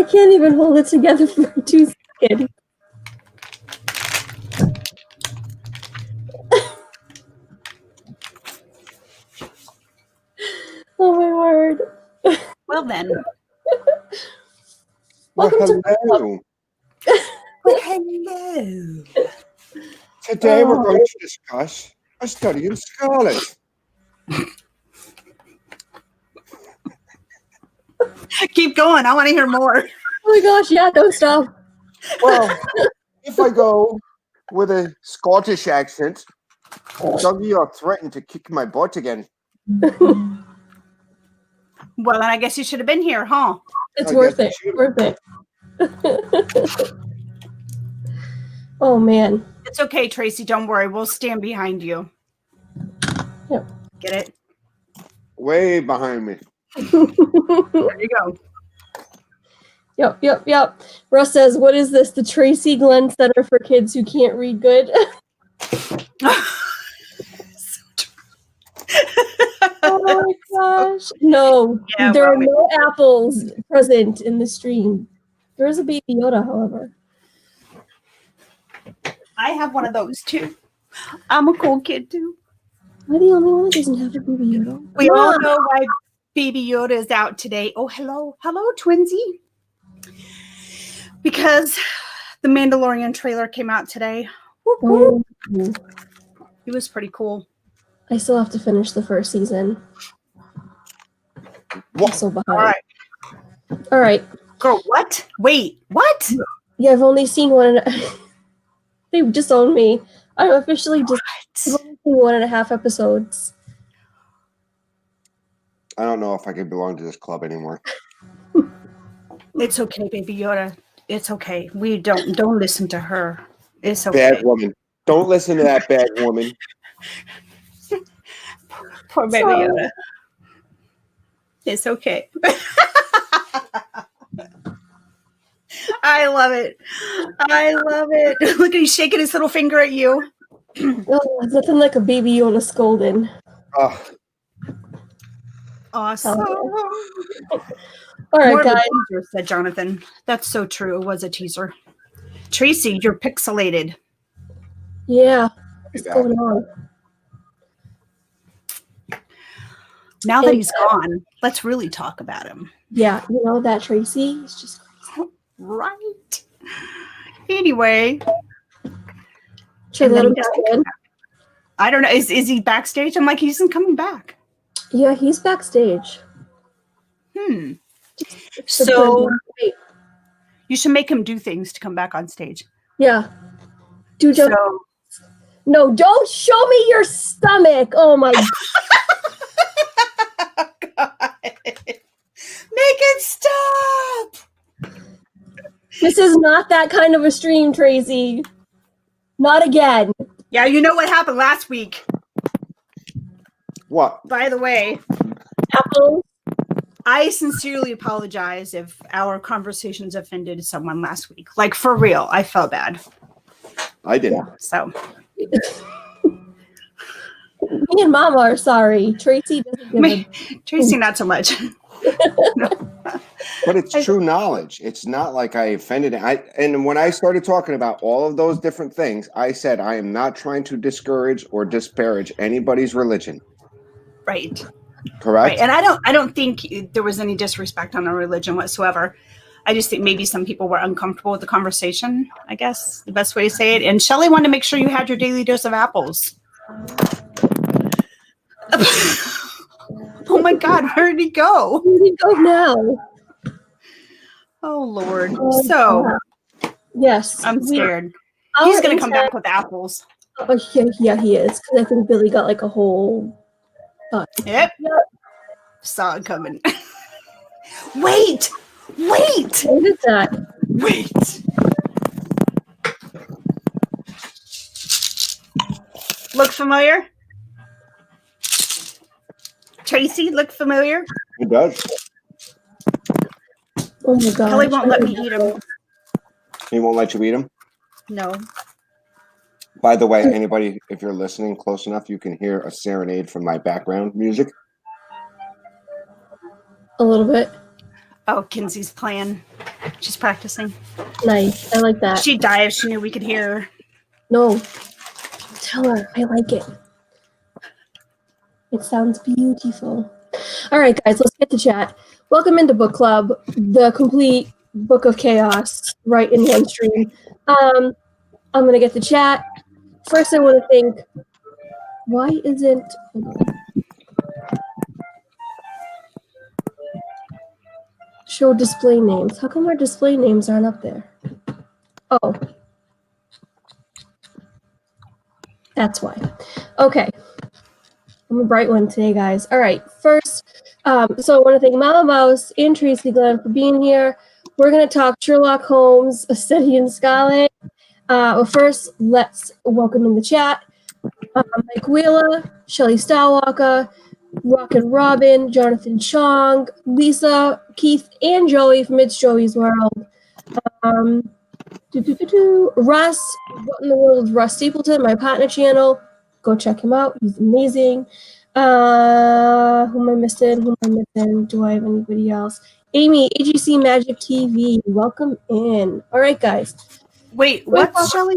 I can't even hold it together for 2 seconds. Oh my word. Well then. Welcome to hello. Well, hello. Today we're going to discuss a study in Scarlet. Keep going. I want to hear more. Oh my gosh, yeah, don't stop. Well, if I go with a Scottish accent, Dougie, you're threatened to kick my butt again. Well, then I guess you should have been here, huh? It's worth it. Worth it. Oh man. It's okay, Tracy. Don't worry. We'll stand behind you. Yep. Get it? Way behind me. There you go. Yep. Russ says, what is this? The Tracy Glenn Center for kids who can't read good? Oh my gosh. No, Yeah, there are no apples present in the stream. There is a Baby Yoda, however. I have one of those too. I'm a cool kid too. Am I the only one that doesn't have a Baby Yoda? We all know why Baby Yoda is out today. Oh, hello. Hello, Twinsy. Because the Mandalorian trailer came out today. Oh. It was pretty cool. I still have to finish the first season. What? I'm so behind. All right. Girl, what? Wait, what? Yeah, I've only seen one. They just owned me. I'm officially just I've only seen 1.5 episodes. I don't know if I can belong to this club anymore. It's okay, Baby Yoda. It's okay. We don't listen to her. It's okay. Bad woman. Don't listen to that bad woman. Poor Baby Yoda. It's okay. I love it. I love it. Look, he's shaking his little finger at you. Oh, it's nothing like a Baby Yoda scolding. Awesome. All right, guys. Teaser, said Jonathan. That's so true. It was a teaser. Tracy, you're pixelated. Yeah. What's going on? Now that he's gone, let's really talk about him. Yeah, you know that Tracy is just crazy. Right. Anyway. Should I let him back in? I don't know. Is he backstage? I'm like, he isn't coming back. Yeah, he's backstage. So you should make him do things to come back on stage. Yeah. No, don't show me your stomach. Oh my God. Make it stop. This is not that kind of a stream, Tracy. Not again. Yeah, you know what happened last week. What? By the way, Apples. I sincerely apologize if our conversations offended someone last week. Like, for real, I felt bad. I didn't. So. Me and Mama are sorry. Tracy doesn't Tracy, not so much. No. But it's true knowledge. It's not like I offended. And when I started talking about all of those different things, I said I am not trying to discourage or disparage anybody's religion. Right. Correct. Right. And I don't think there was any disrespect on our religion whatsoever. I just think maybe some people were uncomfortable with the conversation, I guess, the best way to say it. And Shelley wanted to make sure you had your daily dose of apples. Oh my God, where did he go? Where did he go now? Oh Lord. So yes. I'm scared. He's gonna come back with apples. Oh yeah, he is. Because I think Billy got like a whole Yep. Saw it coming. Wait. What is that? Wait. Look familiar? Tracy, look familiar? It does. Oh my God. Kelly won't let me eat them. He won't let you eat them? No. By the way, anybody, if you're listening close enough, you can hear a serenade from my background music. A little bit. Oh, Kinsey's playing. She's practicing. Nice. I like that. She'd die if she knew we could hear her. No. Tell her. I like it. It sounds beautiful. All right, guys, let's get to chat. Welcome into Book Club, the complete book of chaos, right in one stream. I'm going to get to chat. First, I want to think, why isn't... Show display names. How come our display names aren't up there? Oh. That's why. Okay. I'm a bright one today, guys. All right. First, so I want to thank Mama Mouse and Tracy Glenn for being here. We're going to talk Sherlock Holmes, City and Scarlet. But first, let's welcome in the chat Mike Wheeler, Shelley Starwalker, Rockin' Robin, Jonathan Chong, Lisa, Keith, and Joey from It's Joey's World. Russ, what in the world is Russ Stapleton, my partner channel. Go check him out. He's amazing. Who am I missing? Do I have anybody else? Amy, AGC Magic TV. Welcome in. All right, guys. Wait, what's Shelley?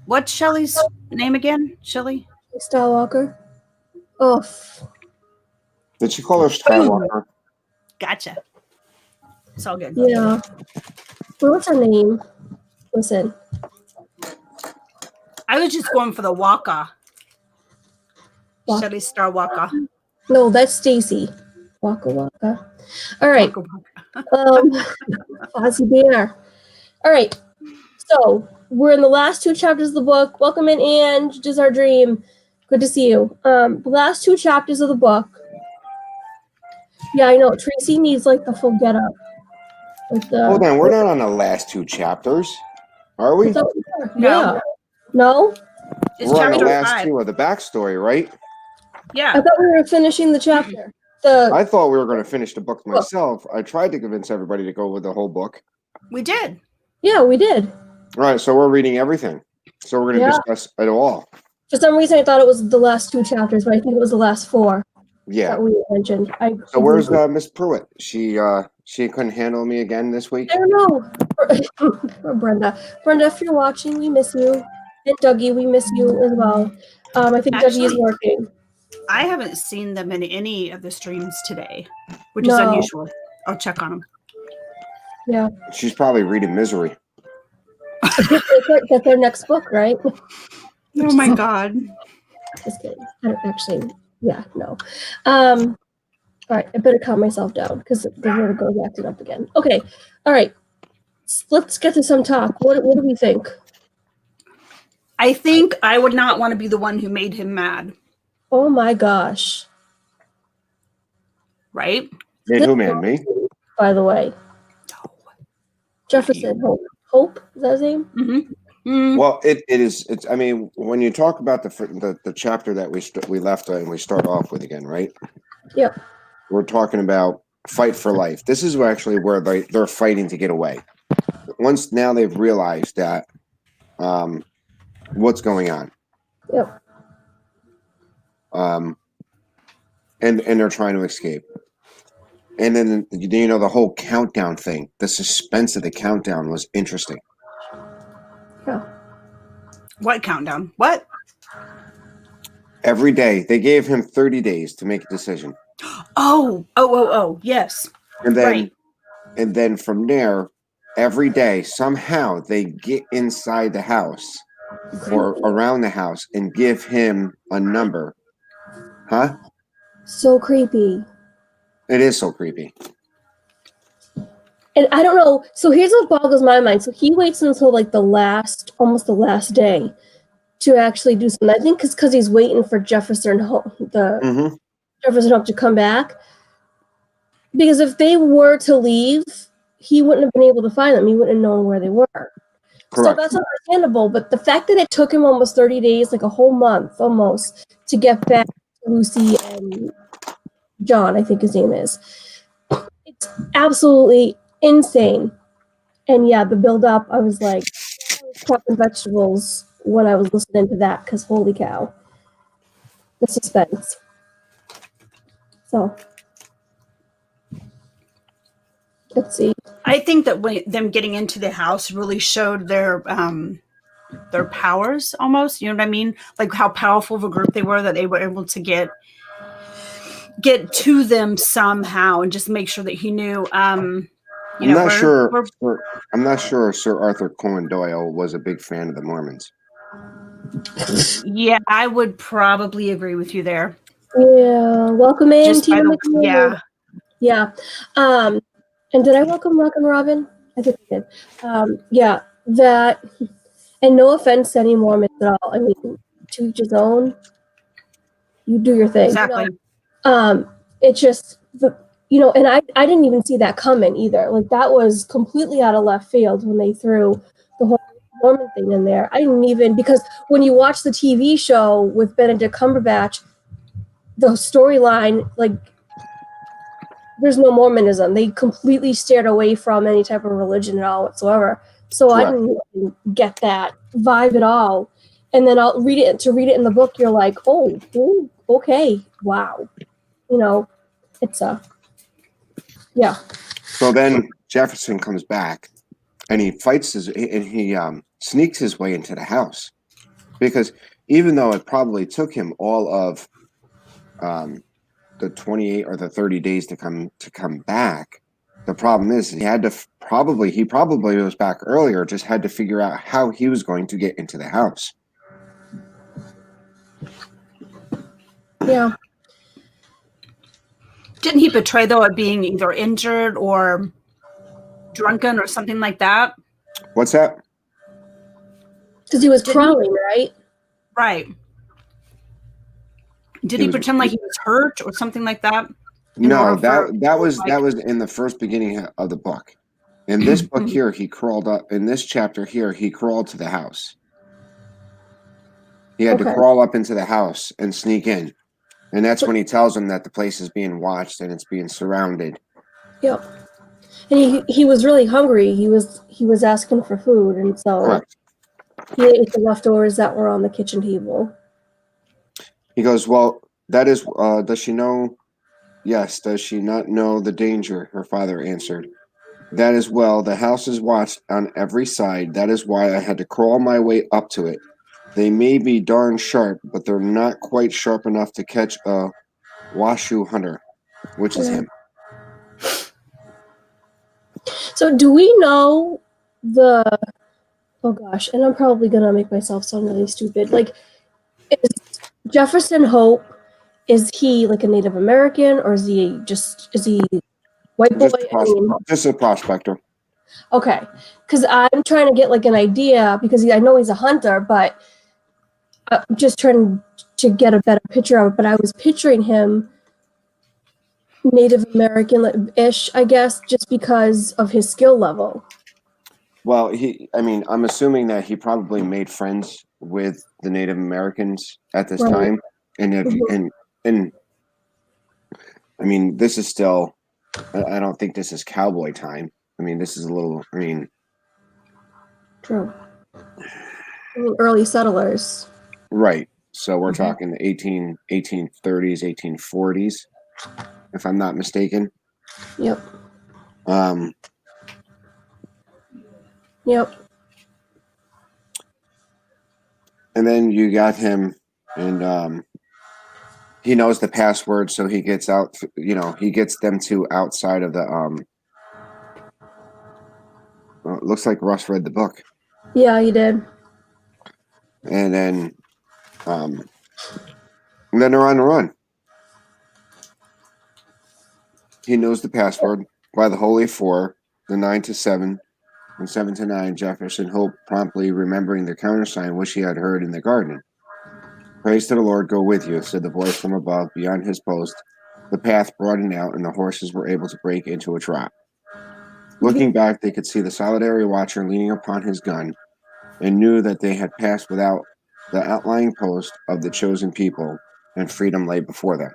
What's Shelley's name again? Shelley? Starwalker. Oh. Did she call her Skywalker? Gotcha. It's all good. Yeah. Well, what's her name? Listen. I was just going for the Waka. Shelley Starwalker. No, that's Stacy. Waka Waka. All right. Fozzie Bear. All right. So we're in the last two chapters of the book. Welcome in, Ange. Just our dream. Good to see you. The last two chapters of the book. Yeah, I know. Tracy needs like the full get up. Hold on, we're not on the last two chapters, are we? Yeah. No? It's We're on the chapter last 5. two of the backstory, right? Yeah. I thought we were finishing the chapter. I thought we were going to finish the book myself. I tried to convince everybody to go with the whole book. We did. Yeah, we did. All right, so we're reading everything. So we're going to discuss it all. For some reason, I thought it was the last two chapters, but I think it was the last 4 Yeah. that we mentioned. So where's Miss Pruitt? She couldn't handle me again this week? I don't know. Or Brenda. Brenda, if you're watching, we miss you. And Dougie, we miss you as well. I think Dougie is working. I haven't seen them in any of the streams today, which is unusual. I'll check on them. Yeah. She's probably reading Misery. That's their next book, right? Oh my God. Just kidding. I don't actually, yeah, no. All right, I better calm myself down because they're going to go acting up again. Okay, all right. Let's get to some talk. What do we think? I think I would not want to be the one who made him mad. Oh my gosh. Right? Made who mad? Me? By the way. No. Jefferson Hope. Hope? Is that his name? Mm-hmm. Mm. Well, it is. It's. I mean, when you talk about the chapter that we left and we start off with again, right? Yep. We're talking about fight for life. This is actually where they're fighting to get away. Once now they've realized that what's going on. Yep. And they're trying to escape. And then the whole countdown thing, the suspense of the countdown was interesting. Yeah. What countdown? What? Every day they gave him 30 days to make a decision. Oh, yes. And then from there, every day somehow they get inside the house or around the house and give him a number. Huh? So creepy. It is so creepy. And I don't know. So here's what boggles my mind. So he waits until like almost the last day to actually do something. I think because he's waiting for Jefferson Hope, Jefferson Hope to come back. Because if they were to leave, he wouldn't have been able to find them. He wouldn't have known where they were. Correct. So that's understandable. But the fact that it took him almost 30 days, like a whole month almost, to get back to Lucy and John, I think his name is. It's absolutely insane. And yeah, the build up, I was like, I was chopping vegetables when I was listening to that because holy cow, the suspense. So Let's see. I think that them getting into the house really showed their powers almost. You know what I mean? Like how powerful of a group they were, that they were able to get to them somehow and just make sure that he knew. I'm not sure Sir Arthur Conan Doyle was a big fan of the Mormons. Yeah, I would probably agree with you there. Yeah, welcome in, Just by Tina the McNeil. Yeah. And did I welcome Rock and Robin? I think I did. Yeah, that, and no offense to any Mormons at all. I mean, to each his own. You do your thing. Exactly. It's just and I didn't even see that coming either. Like that was completely out of left field when they threw the whole Mormon thing in there. I didn't even, because when you watch the TV show with Benedict Cumberbatch, the storyline, like, there's no Mormonism. They completely steered away from any type of religion at all whatsoever. So Correct. I didn't even get that vibe at all. And then I'll read it in the book. You're like, oh, okay, wow. It's yeah. So then Jefferson comes back, and he sneaks his way into the house, because even though it probably took him all of the 28 or the 30 days to come back, the problem is he probably was back earlier, just had to figure out how he was going to get into the house. Yeah. Didn't he betray, though, at being either injured or drunken or something like that? What's that? Because he was crawling, right? Right. Did he pretend like he was hurt or something like that? No, that was in the first beginning of the book. In this book here, he crawled up. In this chapter here, he crawled to the house. He had to crawl up into the house and sneak in. And that's when he tells him that the place is being watched and it's being surrounded. Yep. And he was really hungry. He was asking for food, and so Correct. He ate the leftovers that were on the kitchen table. He goes, well, that is, does she know? Yes, does she not know the danger? Her father answered. That is well, the house is watched on every side. That is why I had to crawl my way up to it. They may be darn sharp, but they're not quite sharp enough to catch a Washoe hunter, which is him. So do we know oh gosh, and I'm probably going to make myself sound really stupid. Like, is Jefferson Hope, is he like a Native American, or is he white boy? Just a prospector. Okay, because I'm trying to get like an idea, because I know he's a hunter, but I'm just trying to get a better picture of it. But I was picturing him Native American-ish, I guess, just because of his skill level. Well, I'm assuming that he probably made friends with the Native Americans at this time, and I mean, this is still. I don't think this is cowboy time. I mean, this is a little. True. Early settlers. Right. So we're talking the 1830s, 1840s, if I'm not mistaken. Yep. Yep. And then you got him, and he knows the password, so he gets out. He gets them to outside of the. Well, it looks like Russ read the book. Yeah, he did. And then they're on the run. He knows the password. By the Holy Four, the 9 to 7, and 7 to 9, Jefferson Hope promptly remembering the countersign which he had heard in the garden. Praise to the Lord go with you, said the voice from above, beyond his post. The path broadened out, and the horses were able to break into a trot. Looking back, they could see the solitary watcher leaning upon his gun, and knew that they had passed without the outlying post of the chosen people, and freedom lay before them.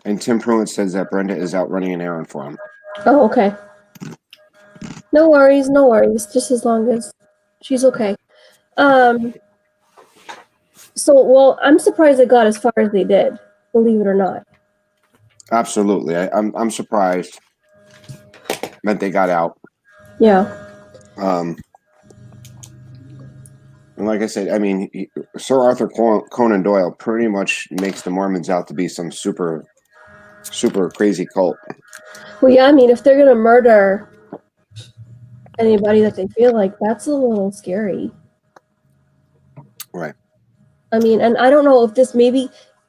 And Tim Pruitt says that Brenda is out running an errand for him. Oh, okay. No worries. Just as long as she's okay. So, well, I'm surprised they got as far as they did, believe it or not. Absolutely. I'm surprised that they got out. Yeah. And like I said, I mean, Sir Arthur Conan Doyle pretty much makes the Mormons out to be some super crazy cult. Well, yeah, I mean, if they're going to murder anybody that they feel like, that's a little scary. Right. I mean, and I don't know if this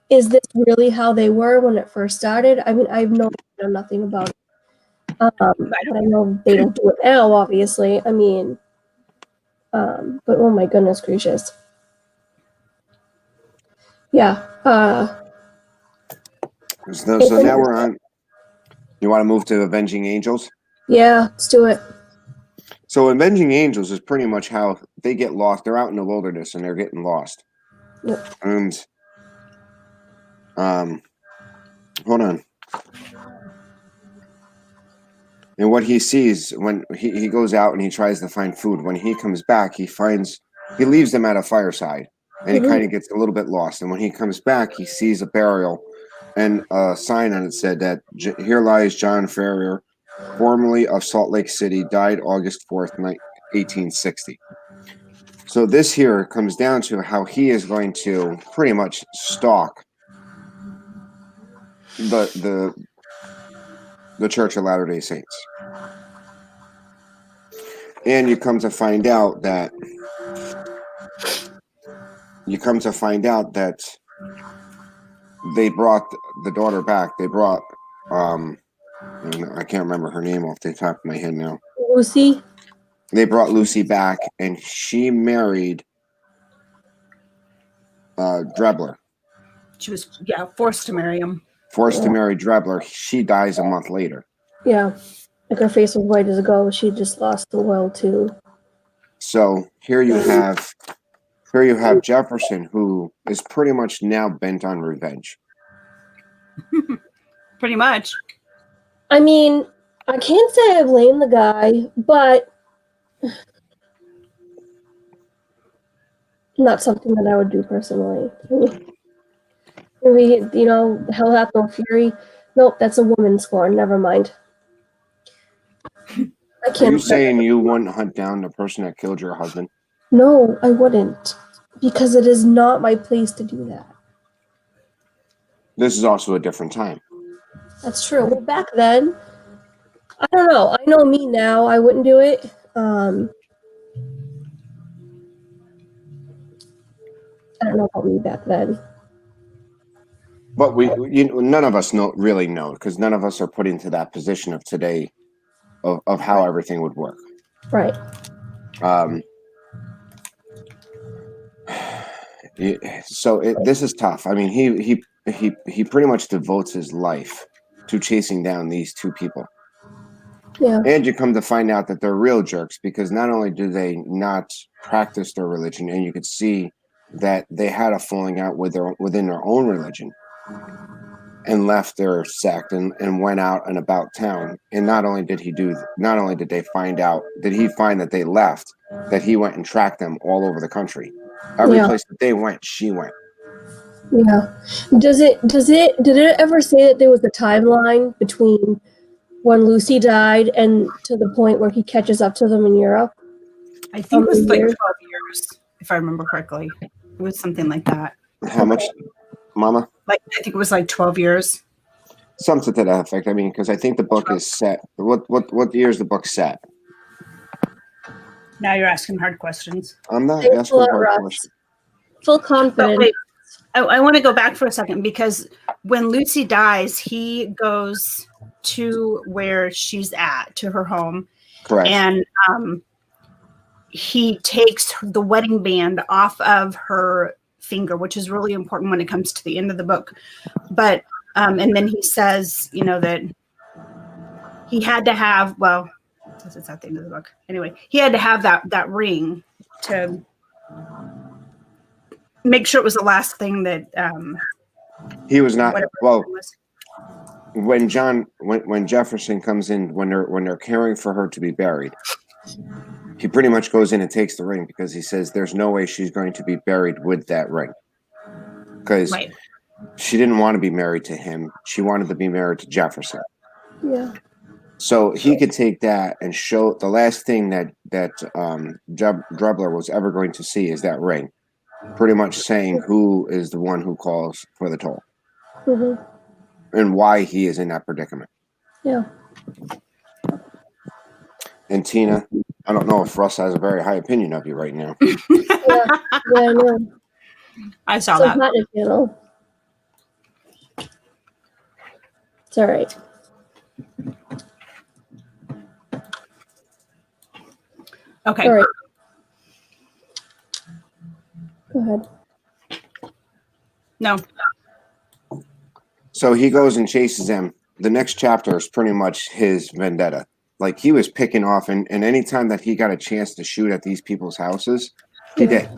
is this really how they were when it first started? I mean, I know nothing about it. But I know they don't do it now, obviously. I mean, but oh my goodness gracious. Yeah. So now we're on. You want to move to Avenging Angels? Yeah, let's do it. So Avenging Angels is pretty much how they get lost. They're out in the wilderness and they're getting lost. Yep. And hold on. And what he sees when he goes out and he tries to find food, when he comes back, he leaves them at a fireside, and he kind of gets a little bit lost. And when he comes back, he sees a burial and a sign on it said that here lies John Ferrier, formerly of Salt Lake City, died August 4th, 1860. So this here comes down to how he is going to pretty much stalk the Church of Latter-day Saints. And you come to find out that they brought the daughter back. They brought I can't remember her name off the top of my head now. Lucy? They brought Lucy back, and she married Drebler. She was, forced to marry him. Forced to marry Drebler. She dies a month later. Yeah. Like her face was white as a ghost. She just lost the will too. So here you have Jefferson, who is pretty much now bent on revenge. Pretty much. I mean, I can't say I blame the guy, but not something that I would do personally. Maybe, hell hath no fury. Nope, that's a woman scorn. Never mind. I can't. Are you saying you wouldn't hunt down the person that killed your husband? No, I wouldn't. Because it is not my place to do that. This is also a different time. That's true. Well, back then, I don't know. I know me now. I wouldn't do it. I don't know about me back then. But none of us really know, because none of us are put into that position of today of how everything would work. Right. This is tough. I mean, he pretty much devotes his life to chasing down these two people. Yeah. And you come to find out that they're real jerks, because not only do they not practice their religion, and you could see that they had a falling out within their own religion, and left their sect and went out and about town. And not only did he find that they left, that he went and tracked them all over the country. Every place that they went, she went. Yeah. Did it ever say that there was a timeline between when Lucy died and to the point where he catches up to them in Europe? I think it was like 12 years, if I remember correctly. It was something like that. How much, Mama? I think it was like 12 years. Something to that effect. I mean, because I think the book is set. What year is the book set? Now you're asking hard questions. I'm not asking hard questions. Full confidence. Wait, I want to go back for a second, because when Lucy dies, he goes to where she's at, to her home. Correct. And he takes the wedding band off of her finger, which is really important when it comes to the end of the book. But and then he says, that he had to have, well, it's at the end of the book. Anyway, he had to have that ring to make sure it was the last thing that he was not. Well, when Jefferson comes in, when they're caring for her to be buried, he pretty much goes in and takes the ring, because he says there's no way she's going to be buried with that ring, because she didn't want to be married to him. She wanted to be married to Jefferson. Yeah. So he could take that and show the last thing that Drebler was ever going to see is that ring, pretty much saying who is the one who calls for the toll Mm-hmm. and why he is in that predicament. Yeah. And Tina, I don't know if Russ has a very high opinion of you right now. Yeah, I know. I saw So that. hot in channel. It's all right. Okay. All right. Go ahead. No. So he goes and chases them. The next chapter is pretty much his vendetta. Like he was picking off, and any time that he got a chance to shoot at these people's houses, he did.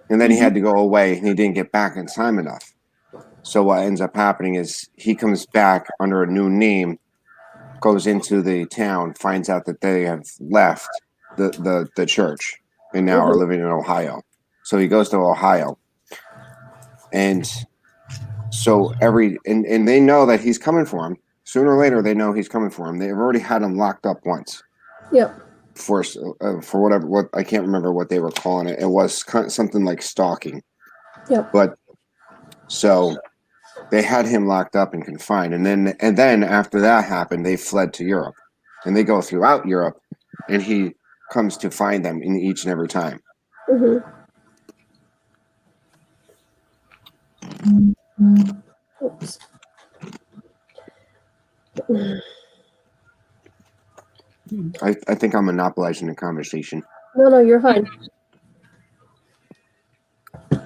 And then he had to go away, and he didn't get back in time enough. So what ends up happening is he comes back under a new name, goes into the town, finds out that they have left the church, and now are living in Ohio. So he goes to Ohio, and so and they know that he's coming for him. Sooner or later, they know he's coming for him. They've already had him locked up once. Yep. For what I can't remember what they were calling it. It was something like stalking. Yep. But so they had him locked up and confined, and then after that happened, they fled to Europe, and they go throughout Europe, and he comes to find them in each and every time. Mm-hmm. Oops. I think I'm monopolizing the conversation. No, you're fine.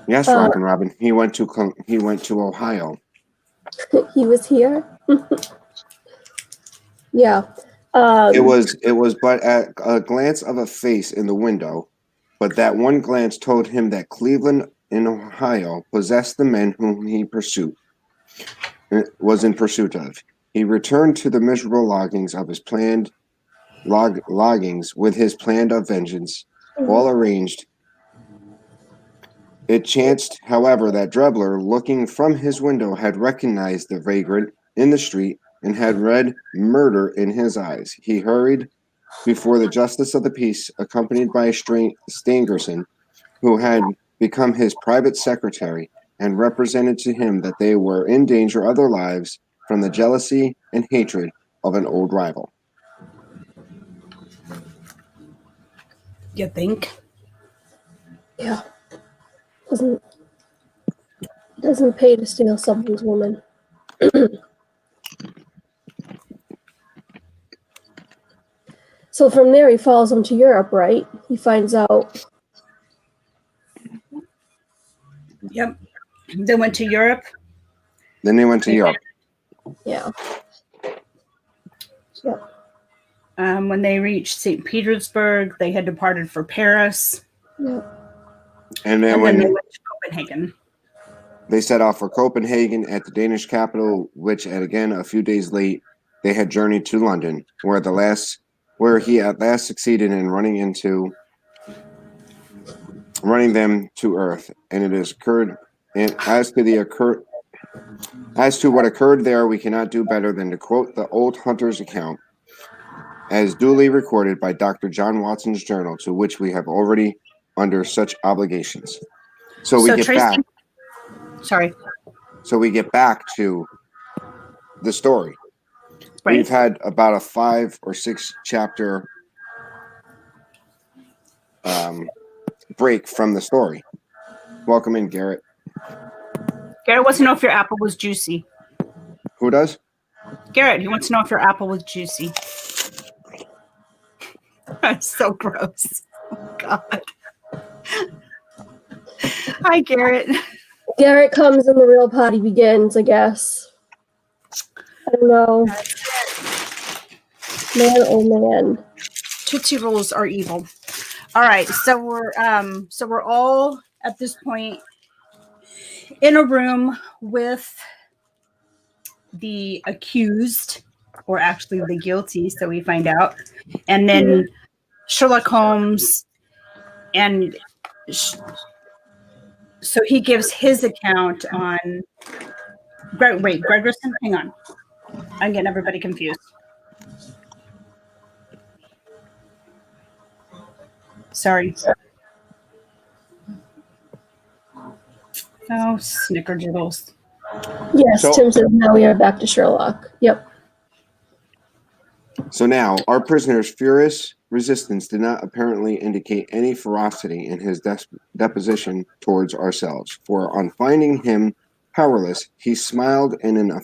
Yes, Rock and Robin. He went to Ohio. He was here. Yeah. It was but at a glance of a face in the window, but that one glance told him that Cleveland in Ohio possessed the men whom he was in pursuit of. He returned to the miserable loggings of his planned loggings with his plan of vengeance, all arranged. It chanced, however, that Drebler, looking from his window, had recognized the vagrant in the street and had read murder in his eyes. He hurried before the justice of the peace, accompanied by Stangerson, who had become his private secretary, and represented to him that they were in danger of their lives from the jealousy and hatred of an old rival. You think? Yeah. Doesn't pay to steal someone's woman. So from there, he follows him to Europe, right? He finds out. Yep. They went to Europe. Then they went to Europe. Yeah. Yep. When they reached St. Petersburg, they had departed for Paris. Yep. And then And when then they went to Copenhagen. they set off for Copenhagen at the Danish capital, which, again, a few days late, they had journeyed to London, where he at last succeeded in running them to earth. And it has occurred. And as to what occurred there, we cannot do better than to quote the old hunter's account, as duly recorded by Dr. John Watson's journal, to which we have already under such obligations. So we get back to the story. Right. We've had about a 5 or 6 chapter break from the story. Welcome in, Garrett. Garrett wants to know if your apple was juicy. Who does? Garrett, he wants to know if your apple was juicy. That's so gross. Oh, God. Hi, Garrett. Garrett comes and the real party begins, I guess. I don't know. Man, oh man. Tootsie Rolls are evil. All right, so we're all at this point in a room with the accused, or actually the guilty, so we find out, and then Sherlock Holmes and So he gives his account on. Wait, Gregerson? Hang on. I'm getting everybody confused. Sorry. Oh, snickerdoodles. Yes, So- Tim says now we are back to Sherlock. Yep. So now, our prisoner's furious resistance did not apparently indicate any ferocity in his deposition towards ourselves, for on finding him powerless, he smiled in an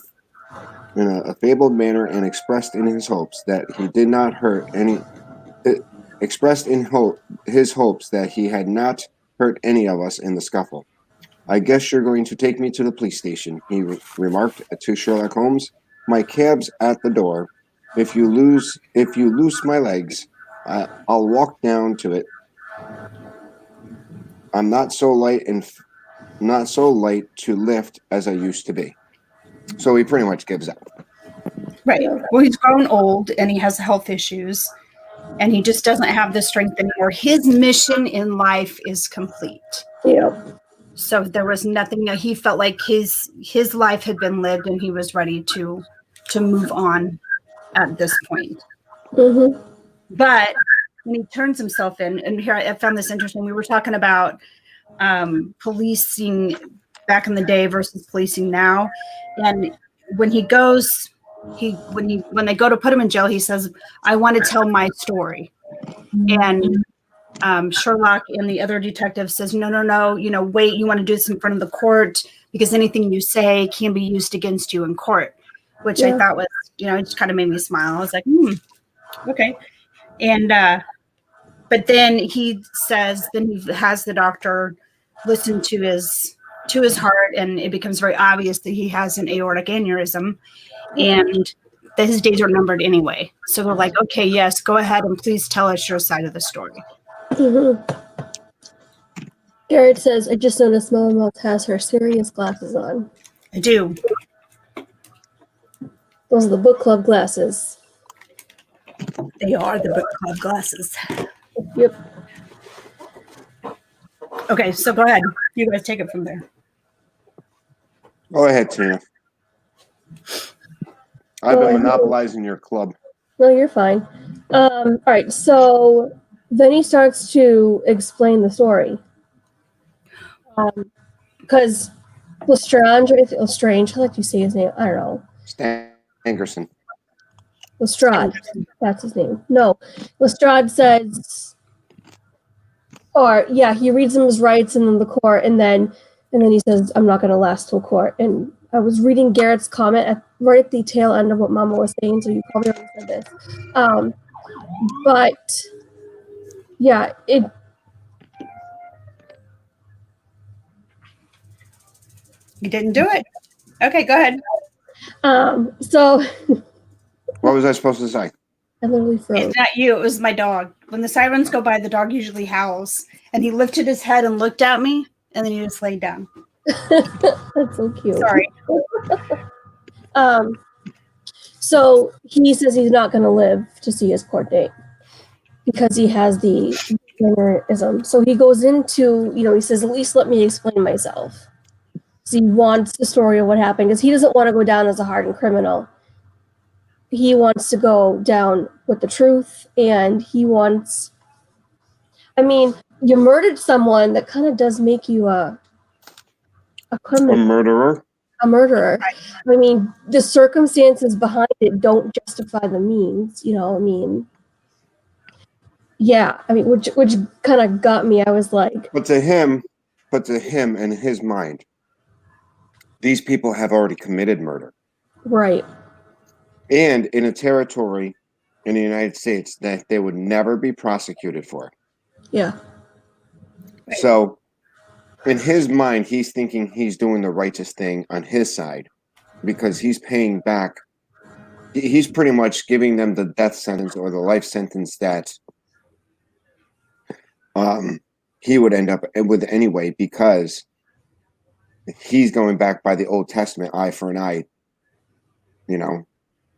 fabled manner and expressed in his hopes that he did not hurt any. Expressed in his hopes that he had not hurt any of us in the scuffle. I guess you're going to take me to the police station, he remarked to Sherlock Holmes. My cab's at the door. If you loose my legs, I'll walk down to it. I'm not so light to lift as I used to be. So he pretty much gives up. Right. Well, he's grown old and he has health issues and he just doesn't have the strength anymore. His mission in life is complete. Yep. So there was nothing. He felt like his life had been lived and he was ready to move on at this point. Mm-hmm. But when he turns himself in, and here I found this interesting. We were talking about policing back in the day versus policing now, and when he goes, when they go to put him in jail, he says, "I want to tell my story," and Sherlock and the other detective says, no, wait, you want to do this in front of the court because anything you say can be used against you in court, which I thought was, it just kind of made me smile. I was like, okay. And, but then he says, then he has the doctor listen to his heart, and it becomes very obvious that he has an aortic aneurysm and that his days are numbered anyway. So we're like, okay, yes, go ahead and please tell us your side of the story. Mm-hmm. Garrett says, I just noticed Mama Mouth has her serious glasses on. I do. Those are the book club glasses. They are the book club glasses. Yep. Okay, so go ahead. You guys take it from there. Go ahead, Tina. I've been monopolizing your club. No, you're fine. All right, so then he starts to explain the story. Because Lestrange, I like you say his name. I don't know. Stangerson. Lestrade. That's his name. No. Lestrade says, he reads him his rights and then the court, and then he says, I'm not going to last till court. And I was reading Garrett's comment right at the tail end of what Mama was saying, so you probably already said this. But, yeah, You didn't do it. Okay, go ahead. So What was I supposed to say? I literally froze. It's not you. It was my dog. When the sirens go by, the dog usually howls. And he lifted his head and looked at me, and then he just laid down. That's so cute. Sorry. So he says he's not going to live to see his court date because he has the aneurysm. So he goes into, he says, at least let me explain myself. So he wants the story of what happened because he doesn't want to go down as a hardened criminal. He wants to go down with the truth, and he wants, you murdered someone, that kind of does make you a criminal. A murderer? A murderer. The circumstances behind it don't justify the means, which kind of got me. I was like, But to him, in his mind, these people have already committed murder. right. And in a territory in the United States that they would never be prosecuted for. Yeah. So in his mind, he's thinking he's doing the righteous thing on his side because he's paying back. He's pretty much giving them the death sentence or the life sentence that he would end up with anyway, because he's going back by the Old Testament, eye for an eye,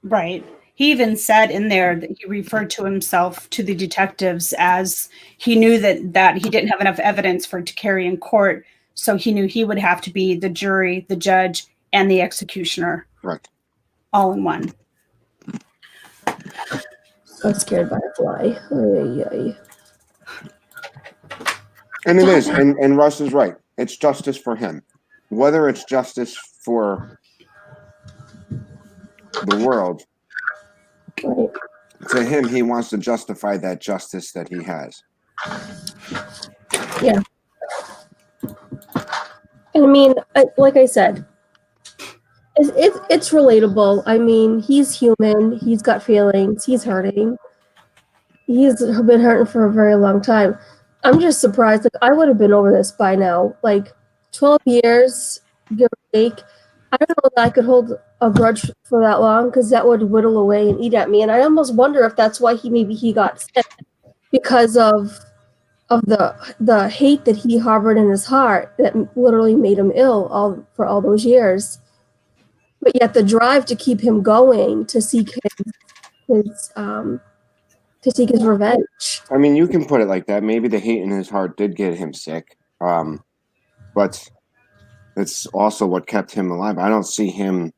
Right. He even said in there that he referred to himself to the detectives as he knew that he didn't have enough evidence to carry in court. So he knew he would have to be the jury, the judge, and the executioner. Right. All in one. So scared by a fly. Ay, ay. And it is. And Russ is right. It's justice for him. Whether it's justice for the world, Right. to him, he wants to justify that justice that he has. Yeah. And I mean, like I said, it's relatable. I mean, he's human. He's got feelings. He's hurting. He's been hurting for a very long time. I'm just surprised. Like, I would have been over this by now. Like, 12 years, give or take. I don't know that I could hold a grudge for that long, because that would whittle away and eat at me. And I almost wonder if that's why he got sick, because of the hate that he harbored in his heart that literally made him ill for all those years. But yet the drive to keep him going to seek his revenge. I mean, you can put it like that. Maybe the hate in his heart did get him sick. But it's also what kept him alive. I don't see him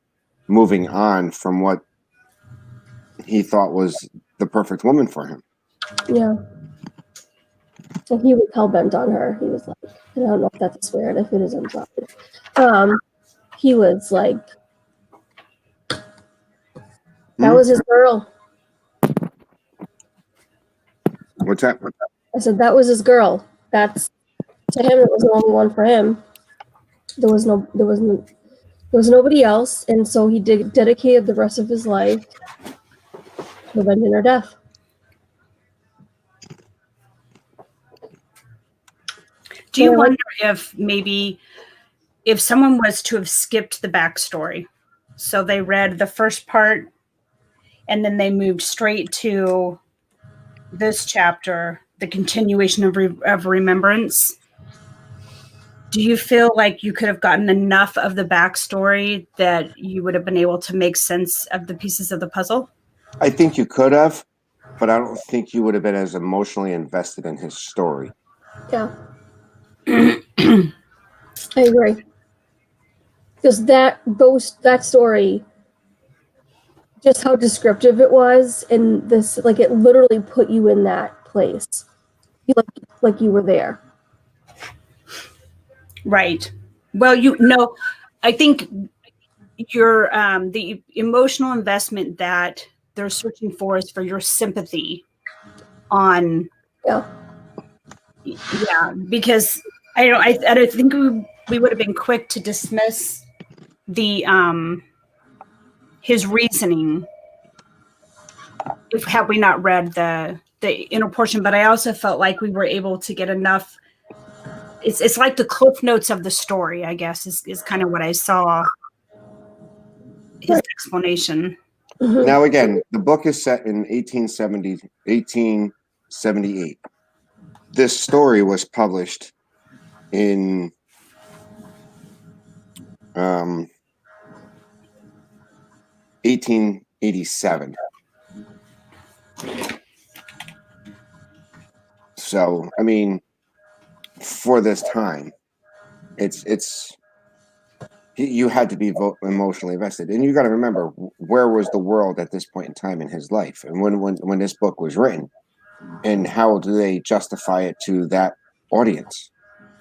moving on from what he thought was the perfect woman for him. Yeah. So he was hell-bent on her. He was like, I don't know if that's a swear, and if it is, I'm sorry. He was like, that was his girl. What's that? I said, that was his girl. That's, to him, it was the only one for him. There was nobody else, and so he dedicated the rest of his life to avenging her death. Do you wonder if maybe if someone was to have skipped the backstory, so they read the first part and then they moved straight to this chapter, the continuation of remembrance, do you feel like you could have gotten enough of the backstory that you would have been able to make sense of the pieces of the puzzle? I think you could have, but I don't think you would have been as emotionally invested in his story. Yeah. I agree. Because that story, just how descriptive it was, and this, like, it literally put you in that place. You like you were there. Right. Well, I think your the emotional investment that they're searching for is for your sympathy on. Yeah, because I think we would have been quick to dismiss the his reasoning had we not read the inner portion. But I also felt like we were able to get enough. It's like the cliff notes of the story, I guess, is kind of what I saw. His explanation. Mm-hmm. Now, again, the book is set in 1878. This story was published in 1887. So, I mean, for this time, you had to be emotionally invested, and you got to remember, where was the world at this point in time in his life, and when this book was written, and how do they justify it to that audience?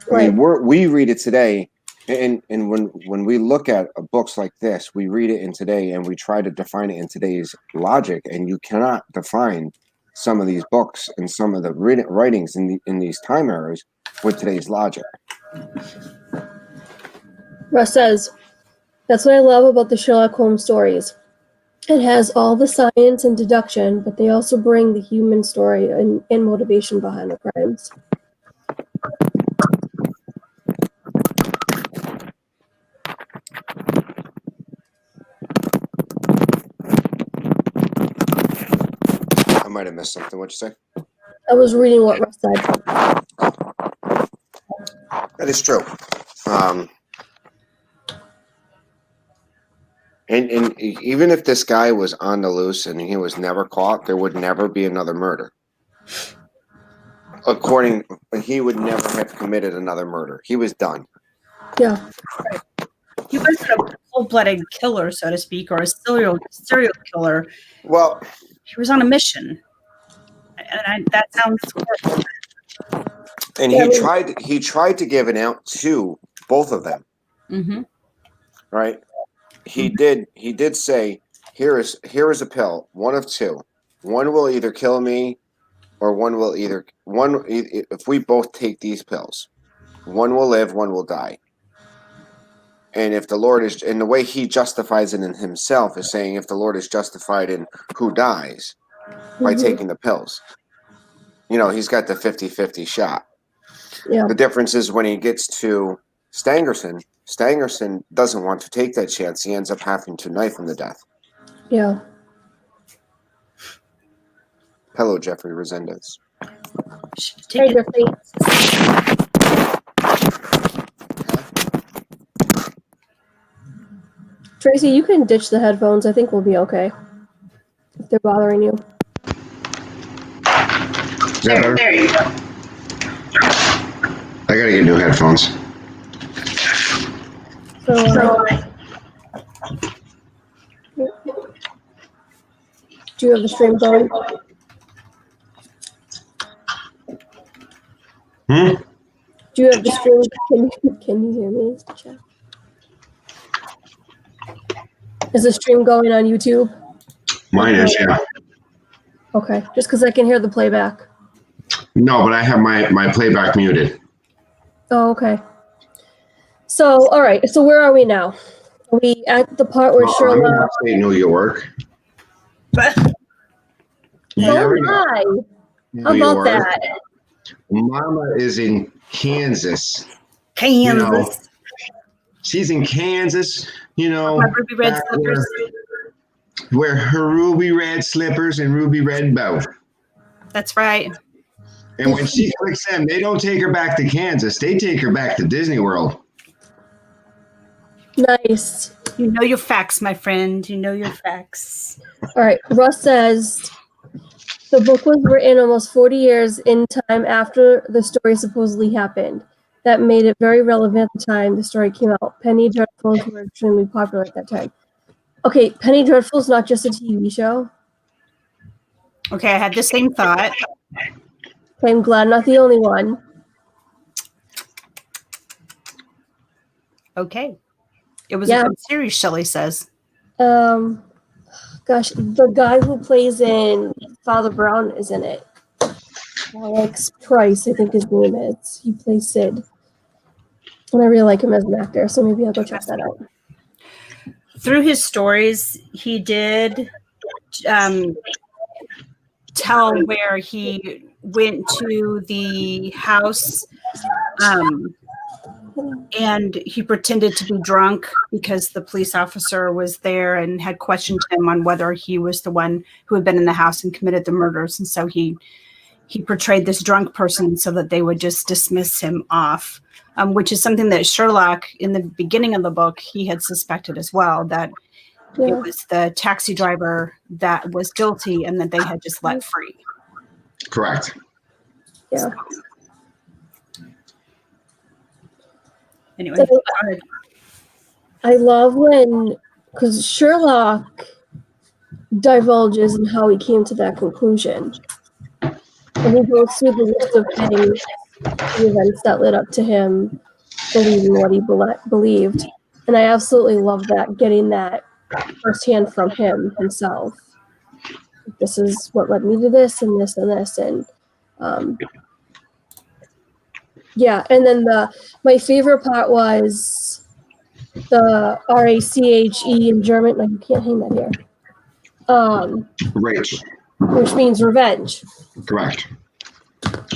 Right. I mean, we read it today, and when we look at books like this, we read it in today, and we try to define it in today's logic, and you cannot define some of these books and some of the writings in these time eras with today's logic. Russ says, that's what I love about the Sherlock Holmes stories. It has all the science and deduction, but they also bring the human story and motivation behind the crimes. I might have missed something. What'd you say? I was reading what Russ said. That is true. And even if this guy was on the loose and he was never caught, there would never be another murder. He would never have committed another murder. He was done. Yeah. He wasn't a cold-blooded killer, so to speak, or a serial killer. Well, He was on a mission, and that sounds horrible. and Yeah, he tried to give an out to both of them, Mm-hmm. right? He did say, here is a pill, one of two. One will either kill me, or if we both take these pills, one will live, one will die. And if the Lord is, and the way he justifies it in himself is saying, if the Lord is justified in who dies by taking the pills, he's got the 50-50 shot. Yeah. The difference is when he gets to Stangerson doesn't want to take that chance. He ends up having to knife him to death. Yeah. Hello, Jeffrey Resendez. Hey, Jeffrey. Tracy, you can ditch the headphones. I think we'll be okay. If they're bothering you. There you go. I gotta get new headphones. So, do you have the stream going? Do you have the stream? Can you hear me? Check. Is the stream going on YouTube? Mine is, yeah. Okay, just because I can hear the playback. No, but I have my playback muted. Oh, okay. So, all right. So where are we now? Are we at the part where Sherlock? I'm in upstate New York. Oh my! How about that? Mama is in Kansas. She's in Kansas, My ruby red slippers. Where her ruby red slippers and ruby red bow. That's right. And when she clicks them, they don't take her back to Kansas. They take her back to Disney World. Nice. You know your facts, my friend. You know your facts. All right. Russ says the book was written almost 40 years in time after the story supposedly happened. That made it very relevant at the time the story came out. Penny Dreadfuls were extremely popular at that time. Okay, Penny Dreadful's not just a TV show. Okay, I had the same thought. I'm glad I'm not the only one. Okay. It was a good series, Shelley says. Gosh, the guy who plays in Father Brown is in it. Alex Price, I think his name is. He plays Sid. And I really like him as an actor, so maybe I'll go check that out. Through his stories, he did tell where he went to the house and he pretended to be drunk because the police officer was there and had questioned him on whether he was the one who had been in the house and committed the murders. And so he portrayed this drunk person so that they would just dismiss him off, which is something that Sherlock, in the beginning of the book, he had suspected as well, that it was the taxi driver that was guilty and that they had just let free. Correct. Yeah. Anyway, So, I love because Sherlock divulges in how he came to that conclusion. And he goes through the list of things, the events that led up to him believing what he believed. And I absolutely love that, getting that firsthand from him himself. This is what led me to this and this and this. And and then my favorite part was the RACHE in German. Like, you can't hang that here. Rage. Which means revenge. Correct.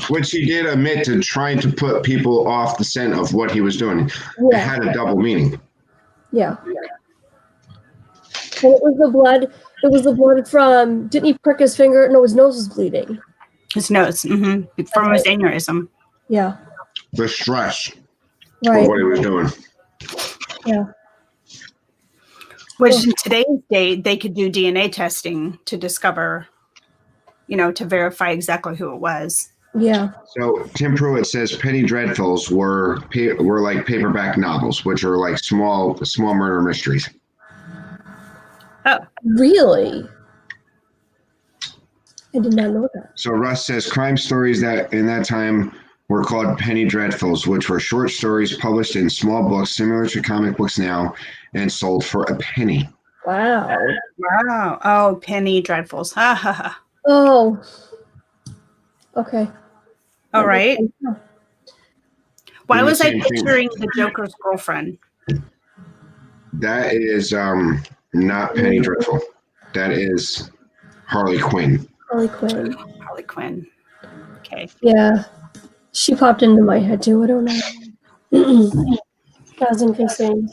Which he did admit to trying to put people off the scent of what he was doing. It had a double meaning. Yeah. And it was the blood. It was the blood from. Didn't he prick his finger? No, his nose was bleeding. His nose, from his aneurysm. Yeah. The stress of what he was doing. Yeah. Which in today's day, they could do DNA testing to discover, to verify exactly who it was. Yeah. So Tim Pruitt says Penny Dreadfuls were like paperback novels, which are like small murder mysteries. Oh, Really? I did not know that. So Russ says crime stories that in that time were called Penny Dreadfuls, which were short stories published in small books similar to comic books now and sold for a penny. Wow. wow. Oh, Penny Dreadfuls. Ha ha ha. Oh. Okay. All right. Why And the was I same thing- picturing the Joker's girlfriend? That is not Penny Dreadful. That is Harley Quinn. Harley Quinn. Harley Quinn. Okay. Yeah. She popped into my head too. I don't know. That was interesting.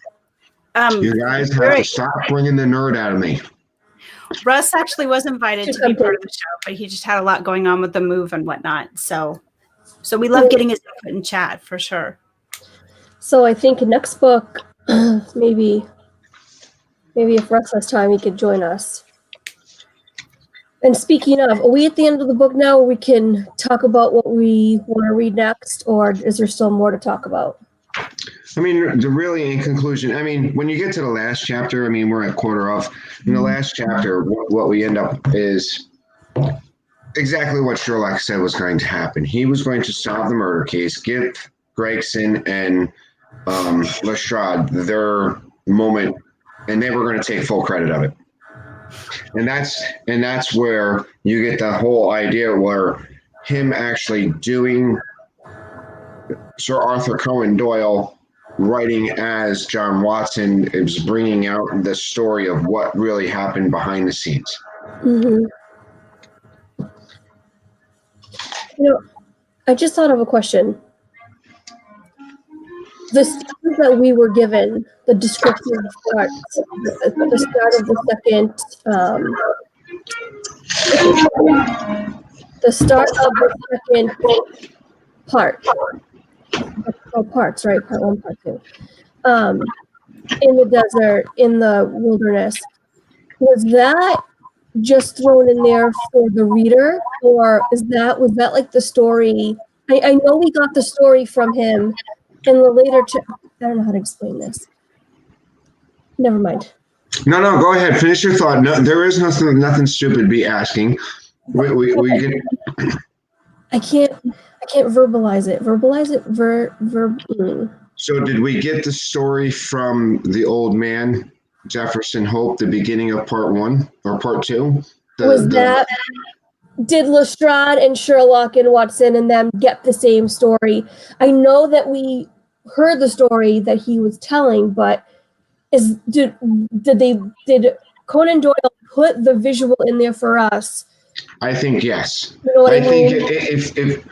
You guys have to stop bringing the nerd out of me. Russ actually was invited to be part of the show, but he just had a lot going on with the move and whatnot. So we love getting his input in chat for sure. So I think next book, maybe if Russ has time, he could join us. And speaking of, are we at the end of the book now? We can talk about what we want to read next, or is there still more to talk about? I mean, really, in conclusion, I mean, when you get to the last chapter, I mean, we're at quarter off. In the last chapter, what we end up is exactly what Sherlock said was going to happen. He was going to solve the murder case, give Gregson and Lestrade their moment, and they were going to take full credit of it. And that's where you get the whole idea where him actually doing Sir Arthur Conan Doyle writing as John Watson is bringing out the story of what really happened behind the scenes. Mm-hmm. You know, I just thought of a question. The scenes that we were given, the descriptive parts, the start of the second, part. Oh, parts, right? Part 1, part 2. In the desert, in the wilderness. Was that just thrown in there for the reader, or was that like the story? I know we got the story from him in the later. I don't know how to explain this. Never mind. No, go ahead. Finish your thought. No, there is nothing stupid to be asking. We get. I can't verbalize it. Verbalize it. So did we get the story from the old man, Jefferson Hope, the beginning of part 1 or part 2? Did Lestrade and Sherlock and Watson and them get the same story? I know that we heard the story that he was telling, but did Conan Doyle put the visual in there for us? I think yes. You know what I mean? think if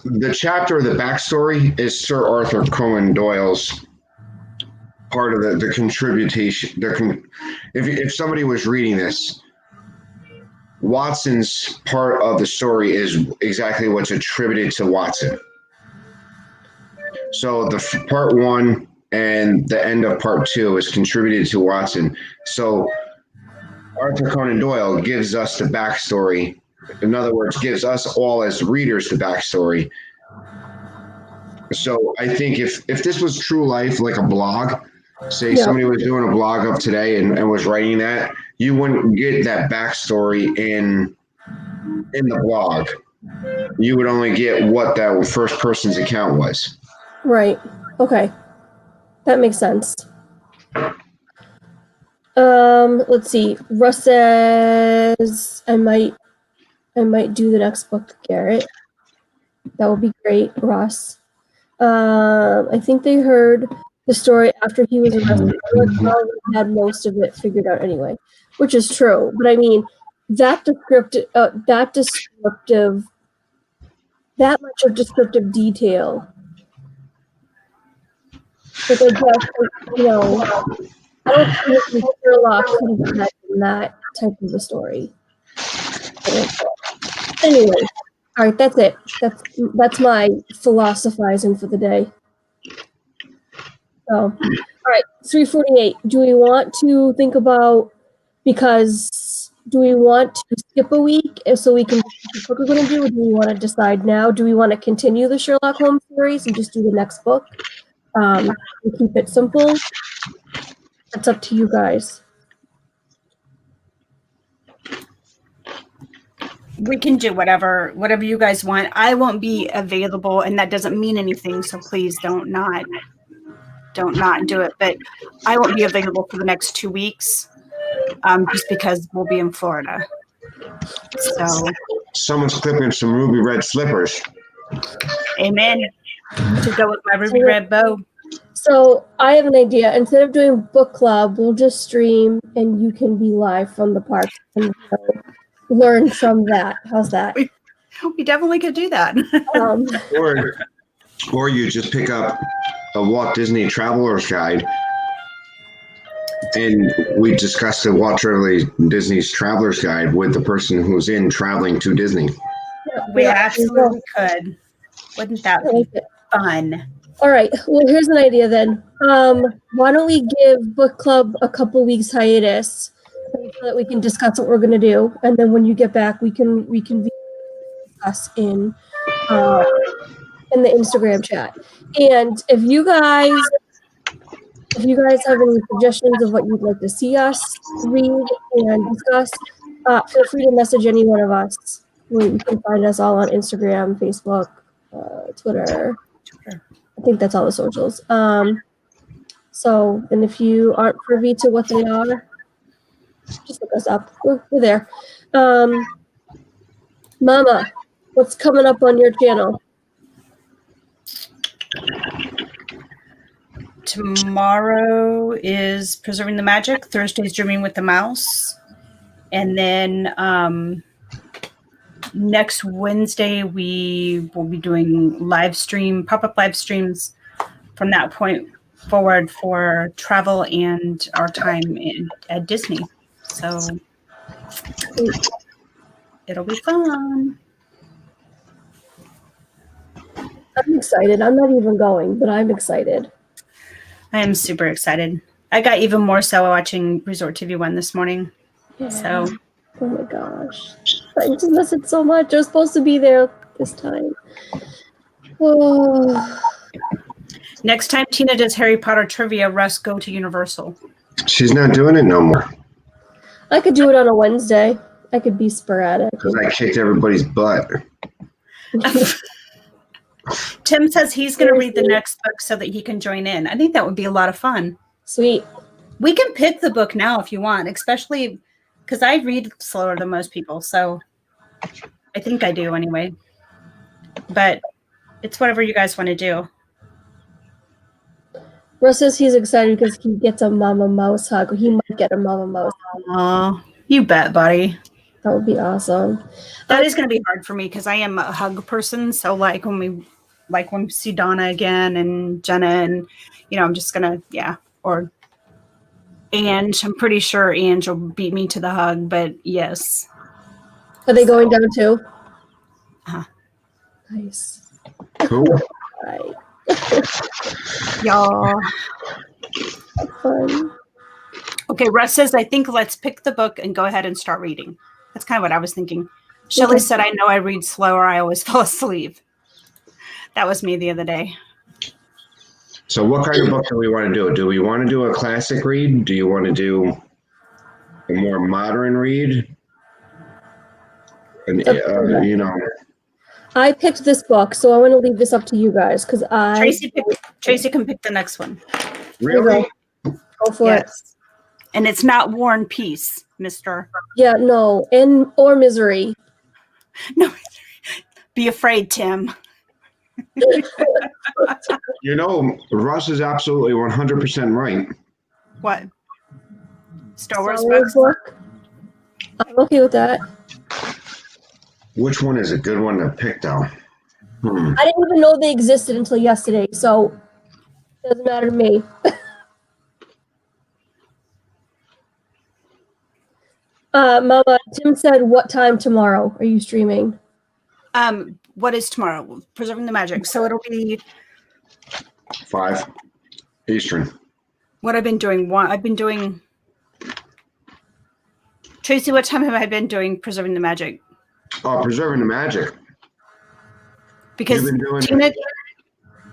the chapter of the backstory is Sir Arthur Conan Doyle's part of the contribution. If somebody was reading this, Watson's part of the story is exactly what's attributed to Watson. So the part 1 and the end of part 2 is contributed to Watson. So Arthur Conan Doyle gives us the backstory. In other words, gives us all as readers the backstory. So I think if this was true life, like a blog, say somebody was doing a blog of today and was writing that, you wouldn't get that backstory in the blog. You would only get what that first person's account was. Right. Okay. That makes sense. Let's see. Russ says I might do the next book, Garrett. That would be great, Russ. I think they heard the story after he was arrested. Probably had most of it figured out anyway, which is true. But I mean, that much of descriptive detail. Like I guess, I don't think Sherlock could have imagined that type of a story. Anyway, all right, that's it. That's my philosophizing for the day. So, all right, 3:48. Do we want to think about, because do we want to skip a week so we can decide what we're going to do, or do we want to decide now? Do we want to continue the Sherlock Holmes series and just do the next book and keep it simple? That's up to you guys. We can do whatever you guys want. I won't be available, and that doesn't mean anything. So please don't not do it. But I won't be available for the next 2 weeks, just because we'll be in Florida. So Someone's clipping some ruby red slippers. amen. To go with my ruby red bow. So I have an idea. Instead of doing book club, we'll just stream, and you can be live from the park and learn from that. How's that? We definitely could do that. Or you just pick up a Walt Disney Traveler's Guide, and we discuss the Walt Disney's Traveler's Guide with the person who's in traveling to Disney. We absolutely could. Wouldn't that be fun? All right. Well, here's an idea then. Why don't we give book club a couple weeks hiatus so that we can discuss what we're going to do, and then when you get back, we can discuss in the Instagram chat. And if you guys have any suggestions of what you'd like to see us read and discuss, feel free to message any one of us. You can find us all on Instagram, Facebook, Twitter. I think that's all the socials. So, and if you aren't privy to what they are, just look us up. We're there. Mama, what's coming up on your channel? Tomorrow is Preserving the Magic. Thursday's Dreaming with the Mouse. And then next Wednesday, we will be doing pop-up live streams from that point forward for travel and our time at Disney. So it'll be fun. I'm excited. I'm not even going, but I'm excited. I am super excited. I got even more so watching Resort TV 1 this morning. Yeah. So. Oh my gosh. I just miss it so much. I was supposed to be there this time. Oh. Next time Tina does Harry Potter trivia, Russ, go to Universal. She's not doing it no more. I could do it on a Wednesday. I could be sporadic. Because I kicked everybody's butt. Tim says he's going to read the next book so that he can join in. I think that would be a lot of fun. Sweet. We can pick the book now if you want, especially because I read slower than most people. So I think I do anyway. But it's whatever you guys want to do. Russ says he's excited because he gets a Mama Mouse hug. He might get a Mama Mouse hug. Aw, you bet, buddy. That would be awesome. That is going to be hard for me because I am a hug person. So when we see Donna again and Jenna and, I'm just going to, or Ange. I'm pretty sure Ange will beat me to the hug, but yes. Are they going down too? Nice. Cool. Right. Y'all. Fun. Okay, Russ says, I think let's pick the book and go ahead and start reading. That's kind of what I was thinking. Shelley said, I know I read slower. I always fall asleep. That was me the other day. So what kind of book do we want to do? Do we want to do a classic read? Do you want to do a more modern read? And, I picked this book, so I want to leave this up to you guys because Tracy can pick the next one. Really? Go for it. And it's not War and Peace, mister. Yeah, no. Or Misery. No, be afraid, Tim. Russ is absolutely 100% right. What? Star Wars book? I'm okay with that. Which one is a good one to pick, though? I didn't even know they existed until yesterday, so it doesn't matter to me. Mama, Tim said, what time tomorrow are you streaming? What is tomorrow? Preserving the Magic. So it'll be 5 Eastern. What I've been doing. I've been doing Tracy, what time have I been doing Preserving the Magic? Oh, Preserving the Magic. Because You've been doing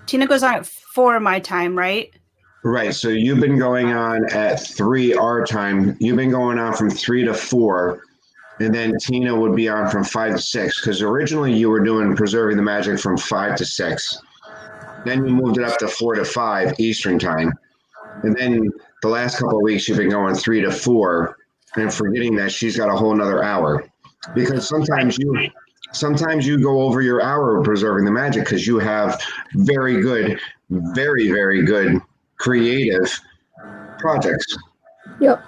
Tina goes on at 4 my time, right? right. So you've been going on at 3 our time. You've been going on from 3 to 4, and then Tina would be on from 5 to 6. Because originally you were doing Preserving the Magic from 5 to 6. Then you moved it up to 4 to 5 Eastern time, and then the last couple of weeks you've been going 3 to 4, and forgetting that she's got a whole nother hour. Because sometimes you go over your hour of Preserving the Magic because you have very good, very, very good creative projects. Yep.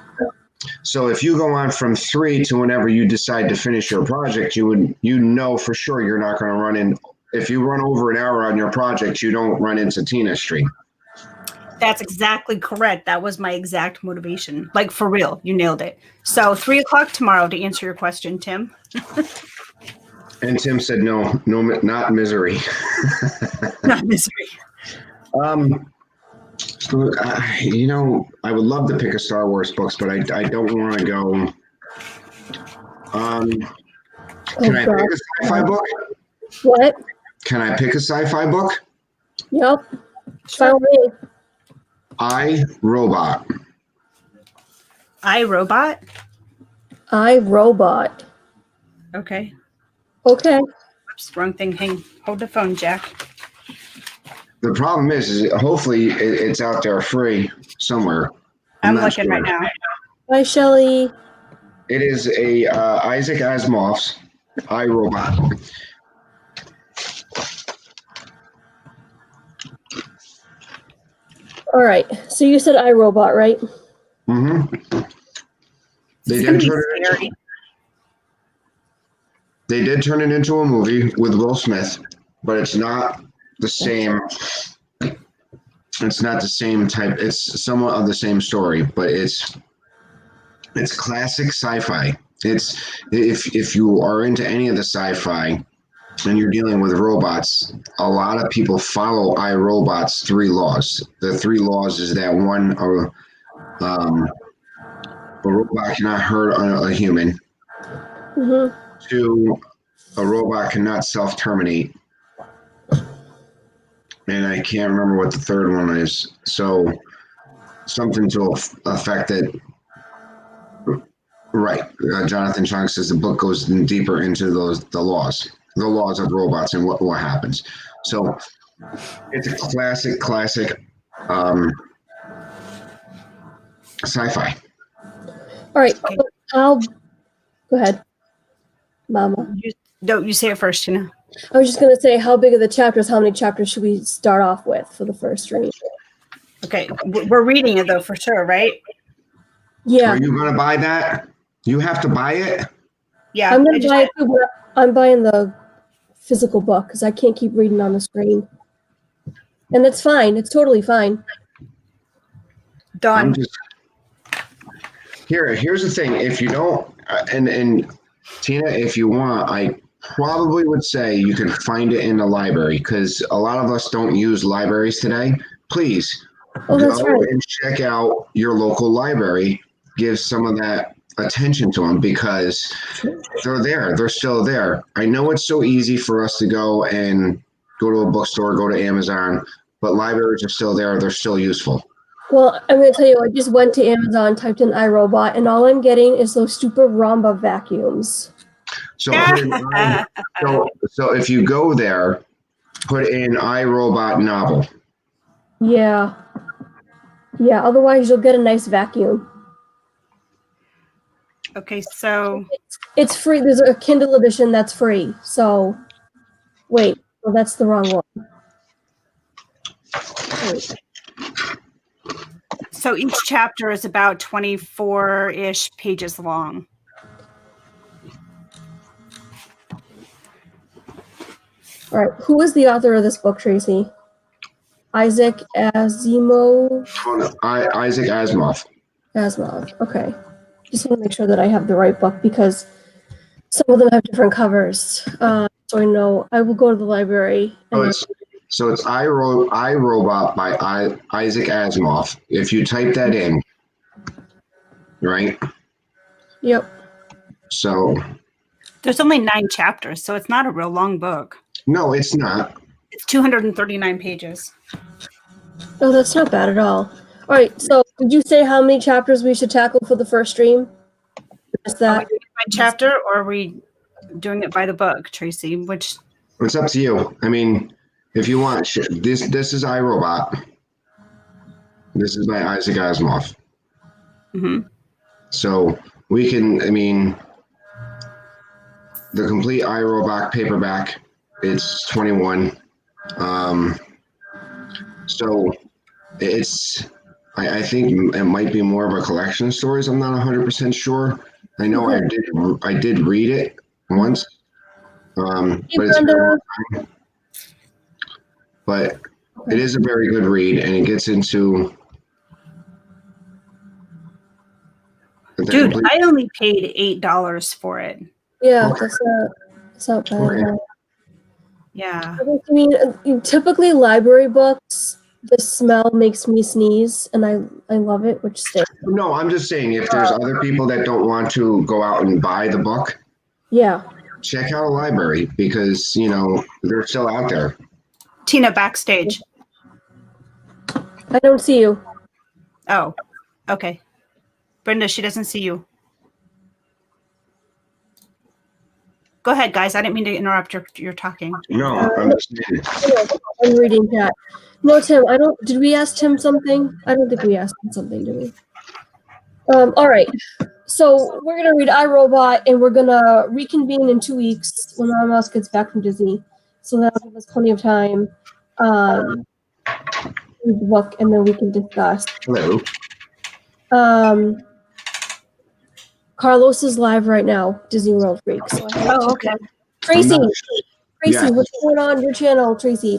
So if you go on from 3 to whenever you decide to finish your project, you know for sure you're not going to run in. If you run over an hour on your project, you don't run into Tina Street. That's exactly correct. That was my exact motivation. Like, for real, you nailed it. So 3 o'clock tomorrow to answer your question, Tim. And Tim said, no, not misery. Not misery. So, I would love to pick a Star Wars books, but I don't want to go. Can I pick a sci-fi book? What? Can I pick a sci-fi book? Yep. Sure. I, Robot. I, Robot? I, Robot. Okay. Okay. Oops, wrong thing. Hold the phone, Jack. The problem is hopefully it's out there free somewhere. I'm looking right now. Hi, Shelley. It is a Isaac Asimov's I, Robot. All right. So you said I, Robot, right? Mm-hmm. They did turn it into a movie with Will Smith, but it's not the same. It's not the same type. It's somewhat of the same story, but it's classic sci-fi. It's if you are into any of the sci-fi and you're dealing with robots, a lot of people follow iRobot's 3 laws. The 3 laws is that one, a robot cannot hurt a human. Mm-hmm. 2, a robot cannot self-terminate. And I can't remember what the third one is. So something to affect that. Right. Jonathan Chang says the book goes deeper into the laws of robots and what happens. So it's a classic sci-fi. All right. Go ahead, Mama. You say it first, Tina. I was just going to say, how big are the chapters? How many chapters should we start off with for the first read? Okay. We're reading it, though, for sure, right? Yeah. Are you going to buy that? You have to buy it? Yeah. I'm going to buy it too, but I'm buying the physical book because I can't keep reading on the screen. And that's fine. It's totally fine. Done. Here's the thing. If you don't, and Tina, if you want, I probably would say you can find it in the library because a lot of us don't use libraries today. Please go and check out your local library. Give some of that attention to them because they're there. They're still there. I know it's so easy for us to go to a bookstore, go to Amazon, but libraries are still there. They're still useful. Well, I'm going to tell you, I just went to Amazon, typed in iRobot, and all I'm getting is those stupid Ramba vacuums. So if you go there, put in iRobot novel. Yeah. Yeah, otherwise you'll get a nice vacuum. Okay, so it's free. There's a Kindle edition that's free. So wait, well, that's the wrong one. Wait. So each chapter is about 24-ish pages long. All right. Who is the author of this book, Tracy? Isaac Asimov? Isaac Asimov. Asimov. Okay. Just want to make sure that I have the right book because some of them have different covers. So I know I will go to the library. So it's iRobot by Isaac Asimov. If you type that in, right? Yep. So There's only 9 chapters, so it's not a real long book. no, it's not. It's 239 pages. Oh, that's not bad at all. All right, so did you say how many chapters we should tackle for the first stream? Is Are we that doing it by chapter or are we doing it by the book, Tracy? Which It's up to you. I mean, if you want, this is iRobot. This is by Isaac Asimov. So we can, I mean, the complete iRobot paperback, it's 21. So it's, I think it might be more of a collection of stories. I'm not 100% sure. I know I did read it once. But it's but it is a very good read, and it gets into. dude, I only paid $8 for it. yeah, Okay. that's not bad at all. Yeah. I mean, typically library books, the smell makes me sneeze, and I love it, which stinks. No, I'm just saying if there's other people that don't want to go out and buy the book, Yeah. check out a library because they're still out there. Tina, backstage. I don't see you. Oh, okay. Brenda, she doesn't see you. Go ahead, guys. I didn't mean to interrupt your talking. No, I'm just saying. I'm reading that. No, Tim, did we ask Tim something? I don't think we asked him something, did we? All right. So we're going to read iRobot, and we're going to reconvene in 2 weeks when Mom Mouse gets back from Disney. So that'll give us plenty of time to read the book, and then we can discuss. Hello. Carlos is live right now, Disney World Freak. So Okay. Tracy, Yeah. what's going on your channel, Tracy?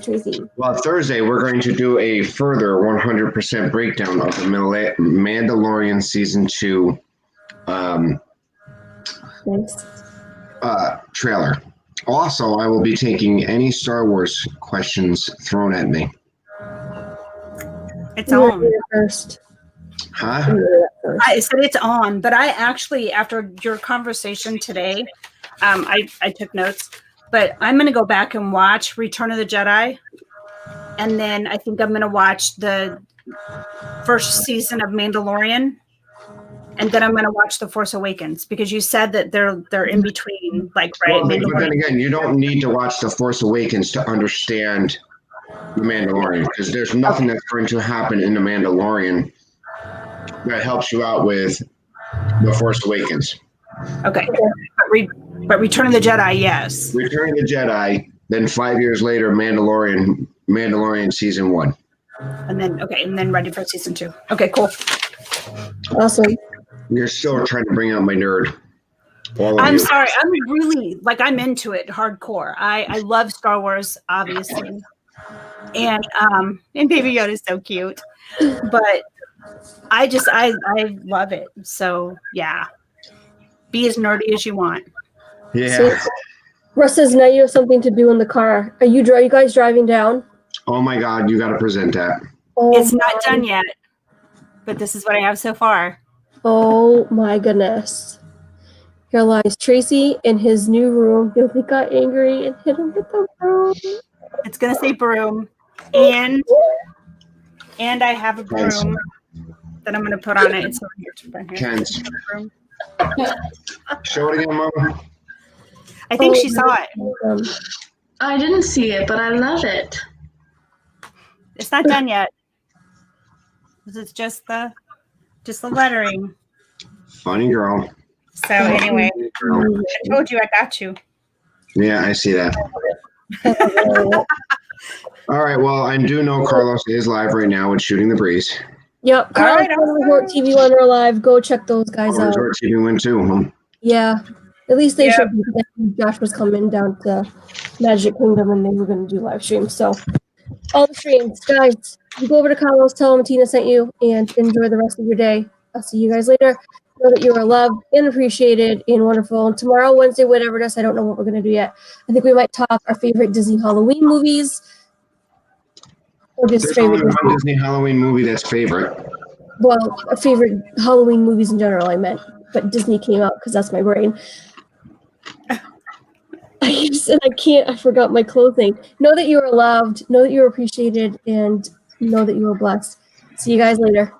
Well, Thursday we're going to do a further 100% breakdown of the Mandalorian season 2 Thanks. trailer. Also, I will be taking any Star Wars questions thrown at me. It's You're on. here first. Huh? I said it's on, but I actually, after your conversation today, I took notes, but I'm going to go back and watch Return of the Jedi. And then I think I'm going to watch the first season of Mandalorian. And then I'm going to watch The Force Awakens because you said that they're in between, like, right? Well, but then again, you don't need to watch The Force Awakens to understand The Mandalorian because there's nothing that's going to happen in The Mandalorian that helps you out with The Force Awakens. Okay. But Return of the Jedi, yes. Return of the Jedi, then 5 years later, Mandalorian season 1. And then ready for season 2. Okay, cool. Awesome. You're still trying to bring out my nerd. I'm sorry. I'm really I'm into it hardcore. I love Star Wars, obviously. And Baby Yoda is so cute. But I love it. So yeah. Be as nerdy as you want. Yeah. So, Russ says now you have something to do in the car. Are you guys driving down? Oh my God, you got to present that. Oh, it's not done yet. But this is what I have so far. Oh my goodness. Here lies Tracy in his new room. Billy got angry and hit him with the broom. It's gonna say broom. And I have a broom that I'm gonna put on it. It's over here. Kent. Show it again, Mama. I think she saw it. I didn't see it, but I love it. It's not done yet. This is just the lettering. Funny girl. So anyway, I told you I got you. Yeah, I see that. All right. Well, I do know Carlos is live right now with Shooting the Breeze. Yep. Carlos Resort TV when we're live. Go check those guys out. Resort TV win too. Huh? Yeah. At least they showed me that Josh was coming down to Magic Kingdom and they were going to do live streams. So all the streams, guys, you go over to Carlos, tell him Tina sent you, and enjoy the rest of your day. I'll see you guys later. Know that you are loved and appreciated and wonderful. And tomorrow, Wednesday, whatever it is, I don't know what we're going to do yet. I think we might talk our favorite Disney Halloween movies. Or just There's favorite only one Disney Halloween movie that's favorite. Well, favorite Halloween movies in general, I meant. but Disney came out because that's my brain. I forgot my clothing. Know that you are loved, know that you are appreciated, and know that you are blessed. See you guys later.